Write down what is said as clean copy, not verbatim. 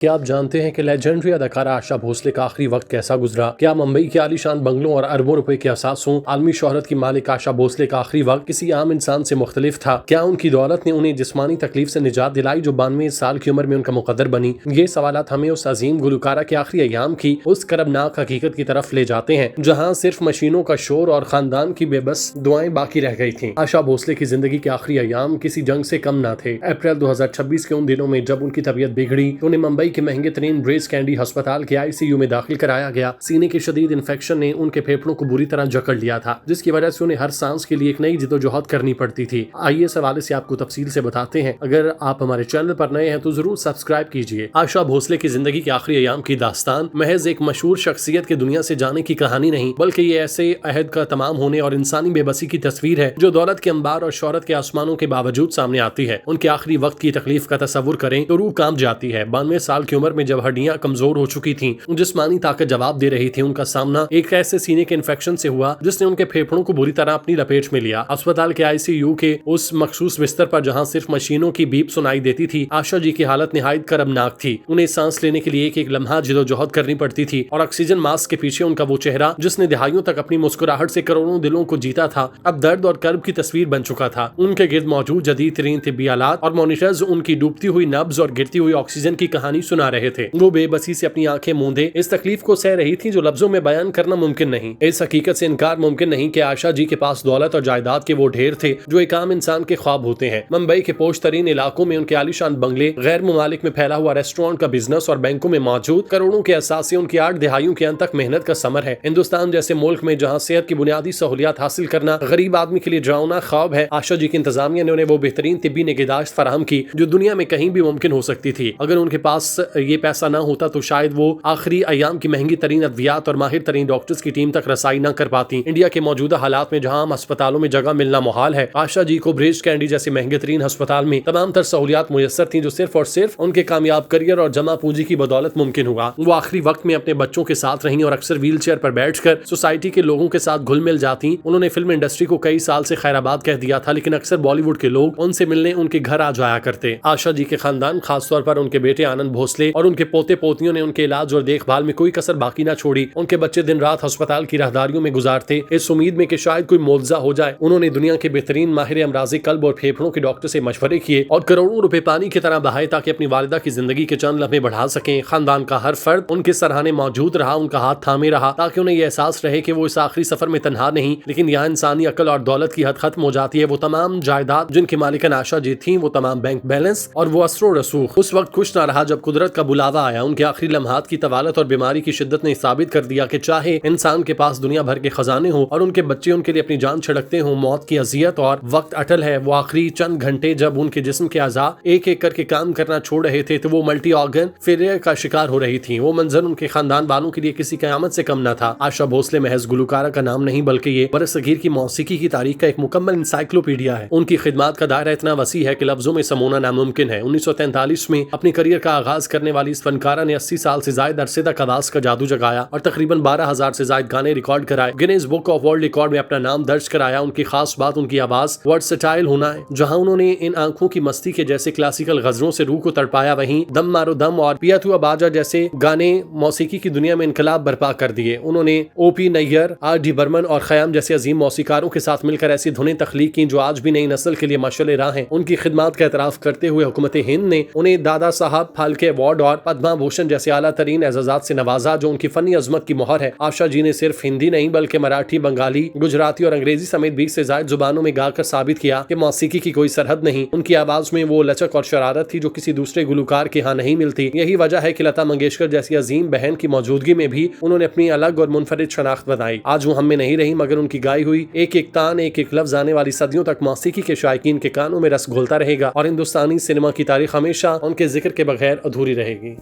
क्या आप जानते हैं कि लेजेंडरी अदाकारा आशा भोसले का आखिरी वक्त कैसा गुजरा? क्या मुंबई के आलीशान बंगलों और अरबों रुपए के असासों आलमी शोहरत की मालिक आशा भोसले का आखिरी वक्त किसी आम इंसान से मुख्तलिफ था? क्या उनकी दौलत ने उन्हें जिस्मानी तकलीफ से निजात दिलाई जो 92 साल की उम्र में उनका मुकद्दर बनी? ये सवालात हमें उस अजीम गुलकारा के आखिरी अयाम की उस करबनाक हकीकत की तरफ ले जाते हैं जहाँ सिर्फ मशीनों का शोर और खानदान की बेबस दुआएं बाकी रह गई थी। आशा भोसले की जिंदगी के आखिरी अयाम किसी जंग से कम न थे। अप्रैल 2026 के उन दिनों में जब उनकी तबीयत बिगड़ी तो उन्हें मुंबई के महंगे तरीन ब्रेस कैंडी अस्पताल के आईसीयू में दाखिल कराया गया। सीने के शदीद इन्फेक्शन ने उनके फेफड़ों को बुरी तरह जकड़ लिया था, जिसकी वजह से उन्हें हर सांस के लिए एक नई जिदोजहद करनी पड़ती थी। आइए इस हवाले से आपको तफसील से बताते हैं। अगर आप हमारे चैनल पर नए हैं तो जरूर सब्सक्राइब कीजिए। आशा भोसले की जिंदगी के आखिरी अयाम की दास्तान महज एक मशहूर शख्सियत के दुनिया से जाने की कहानी नहीं, बल्कि ये ऐसे अहद का तमाम होने और इंसानी बेबसी की तस्वीर है जो दौलत के अंबार और शोहरत के आसमानों के बावजूद सामने आती है। उनके आखिरी वक्त की तकलीफ का तस्वुर करें तो रूह कांप जाती है। 92 साल की उम्र में जब हड्डियां कमजोर हो चुकी थी, जिस्मानी ताकत जवाब दे रही थी, उनका सामना एक ऐसे सीने के इन्फेक्शन से हुआ जिसने उनके फेफड़ों को बुरी तरह अपनी लपेट में लिया। अस्पताल के आईसीयू के उस मखसूस बिस्तर पर जहां सिर्फ मशीनों की बीप सुनाई देती थी, आशा जी की हालत निहायत करबनाक थी। उन्हें सांस लेने के लिए एक एक लम्हा जिदोजहद करनी पड़ती थी और ऑक्सीजन मास्क के पीछे उनका वो चेहरा जिसने दहाइयों तक अपनी मुस्कुराहट से करोड़ों दिलों को जीता था, अब दर्द और कर्ब की तस्वीर बन चुका था। उनके गिर्द मौजूद जदीद तरीन तिब्बी आलात और मॉनिटर्स उनकी डूबती हुई नब्ज और गिरती हुई ऑक्सीजन की कहानी सुना रहे थे। वो बेबसी से अपनी आंखें मूंदे इस तकलीफ को सह रही थी जो लफ्जों में बयान करना मुमकिन नहीं। इस हकीकत से इनकार मुमकिन नहीं कि आशा जी के पास दौलत और जायदाद के वो ढेर थे जो एक आम इंसान के ख्वाब होते हैं। मुंबई के पोश तरीन इलाकों में उनके आलीशान बंगले, गैर मुमालिक में फैला हुआ रेस्टोरेंट का बिजनेस और बैंकों में मौजूद करोड़ों के असासे उनकी 8 दिहाइयों के अंत तक मेहनत का समर है। हिंदुस्तान जैसे मुल्क में जहाँ सेहत की बुनियादी सहूलियात हासिल करना गरीब आदमी के लिए डरावना ख्वाब है, आशा जी की इंतजामिया ने उन्हें वो बेहतरीन तिब्बी निगहदाश्त फराहम की जो दुनिया में कहीं भी मुमकिन हो सकती थी। अगर उनके पास ये पैसा न होता तो शायद वो आखिरी अयाम की महंगी तरीन अद्वियात और माहिर तरीन डॉक्टर्स की टीम तक रसाई न कर पाती। इंडिया के मौजूदा हालात में जहां अस्पतालों में जगह मिलना मुहाल है, आशा जी को ब्रेस कैंडी जैसे महंगे तरीन अस्पताल में तमाम तर सहूलियात मुयस्सर थी जो सिर्फ और सिर्फ उनके कामयाब करियर और जमा पूंजी की बदौलत मुमकिन हुआ। वो आखिरी वक्त में अपने बच्चों के साथ रही और अक्सर व्हील चेयर पर बैठकर सोसाइटी के लोगों के साथ घुल मिल जाती। उन्होंने फिल्म इंडस्ट्री को कई साल से खैराबाद कह दिया था, लेकिन अक्सर बॉलीवुड के लोग उनसे मिलने उनके घर आ जाया करते। आशा जी के खानदान, खासतौर पर उनके बेटे आनंद भोसले और उनके पोते पोतियों ने उनके इलाज और देखभाल में कोई कसर बाकी न छोड़ी। उनके बच्चे दिन रात अस्पताल की राहदारियों में गुजारते, इस उम्मीद में कि शायद कोई मुआवजा हो जाए। उन्होंने दुनिया के बेहतरीन माहिर अमराज़े कल्ब और फेफड़ों के डॉक्टर से मशवरे किए और करोड़ों रुपए पानी की तरह बहाए ताकि अपनी वालिदा की जिंदगी के चंद लम्हे बढ़ा सकें। खानदान का हर फर्द उनके सराहने मौजूद रहा, उनका हाथ थामे रहा ताकि उन्हें यह एहसास रहे कि वो इस आखिरी सफर में तनहा नहीं। लेकिन यहाँ इंसानी अकल और दौलत की हद खत्म हो जाती है। वो तमाम जायदाद जिनकी मालिकन आशा जी थी, वो तमाम बैंक बैलेंस और वो असरो रसूख उस वक्त खुश न रहा जब कुदरत का बुलावा आया। उनके आखिरी लम्हात की तवालत और बीमारी की शिद्दत ने साबित कर दिया कि चाहे इंसान के पास दुनिया भर के खजाने हो और उनके बच्चे उनके लिए अपनी जान छिड़कते हो, मौत की अजियत और वक्त अटल है। वो आखिरी चंद घंटे जब उनके जिस्म के अज़ा एक एक करके काम करना छोड़ रहे थे तो वो मल्टी ऑर्गन फेलियर का शिकार हो रही थी। वो मंजर उनके खानदान वालों के लिए किसी कयामत से कम न था। आशा भोसले महज गुलकारा का नाम नहीं, बल्कि ये बरसगीर की मौसीकी की तारीख का एक मुकम्मल इंसाइक्लोपीडिया है। उनकी खिदमात का दायरा इतना वसी है कि लफ्जों में समोना नामुमकिन है। 1943 में अपने करियर का आगाज करने वाली इस फनकारा ने 80 साल से ज्यादा अरसे तक आवाज का जादू जगाया और तकरीबन 12,000 से ज्यादा गाने रिकॉर्ड कराए। Guinness book of world record में अपना नाम दर्ज कराया। उनकी खास बात उनकी आवाज वर्सटाइल होना है। जहां उन्होंने इन आंखों की मस्ती के जैसे क्लासिकल गजलों से रूह को तड़पाया, वहीं दम मारो दम और पिया तू अबाजा जैसे गाने मौसीकी की दुनिया में इनकलाब बर्पा कर दिए। उन्होंने ओपी नैयर, आर डी बर्मन और खयाम जैसे अजीम मौसीकारों के साथ मिलकर ऐसी धुनें तख्लीक की जो आज भी नई नस्ल के लिए मशाल राह हैं। उनकी खिदमात का एतराफ करते हुए हुकूमत हिंद ने उन्हें दादा साहब फाल्के अवार्ड और पद्मा भूषण जैसे आला तरीन एजाजात से नवाजा, जो उनकी फनी अजमत की मोहर है। आशा जी ने सिर्फ हिंदी नहीं बल्कि मराठी, बंगाली, गुजराती और अंग्रेजी समेत 20 से ज्यादा जुबानों में गाकर साबित किया कि मौसीकी की कोई सरहद नहीं। उनकी आवाज में वो लचक और शरारत थी जो किसी दूसरे गुलकार के यहाँ नहीं मिलती। यही वजह है कि लता मंगेशकर जैसी अजीम बहन की मौजूदगी में भी उन्होंने अपनी अलग और मुनफरिद शनाख्त बनाई। आज वो हम में नहीं रही, मगर उनकी गाई हुई एक एक तान, एक एक लफ्ज आने वाली सदियों तक मौसीकी के शायकीन के कानों में रस घोलता रहेगा और हिंदुस्तानी सिनेमा की तारीख हमेशा उनके जिक्र के बगैर अधूरी रहेगी।